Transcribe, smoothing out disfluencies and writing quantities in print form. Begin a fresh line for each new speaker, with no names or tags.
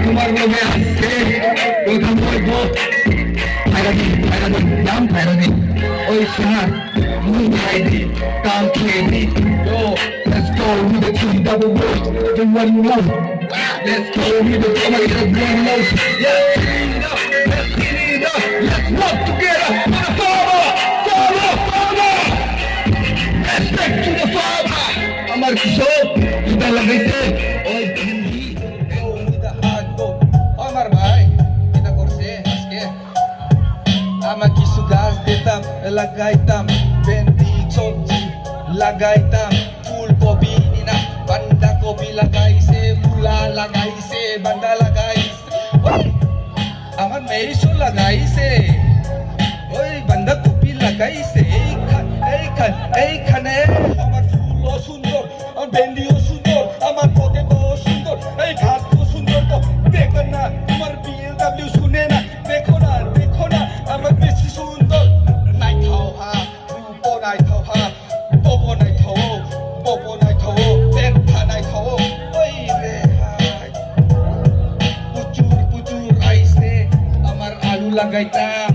তোমার লোভে আসছে কথা বলবো নাম ফায়রাদি ওই সার মুখ খাইদি কাম খেয়ে Yo, let's go with the two double words. The one you know. Let's go with the somebody that one knows. Let's clean it up. Let's clean it up. Let's work together for the Father. Respect to the Father. আমার কিশোর এটা লাগাইছে ওই হিন্দি
এটা হাগবো আমার ভাই এটা করছে আজকে আমার কিছু গাছ দিতাম লাগাইতাম ভেন্ডি সবজি লাগাইতাম ফুলকপি না বাঁধাকপি লাগাইছে মূলা লাগাইছে বাঁধা লাগাইছে আমার মেরিসও লাগাইছে ওই বাঁধাকপি লাগাইছে এইখানে আমার ফুলও সুন্দর আমার ভেন্ডিও সুন্দর আমার পটেটোও সুন্দর এই ঘাসও সুন্দর তো দেখো না তোমার BMW শুনে না দেখো না আমার বেশি সুন্দর নাই খাও হা রূপো নাই খাও হা ববো নাই খাও দেখা নাই খাও ওই রে প্রচুর আইসে আমার আলু লাগাইতাম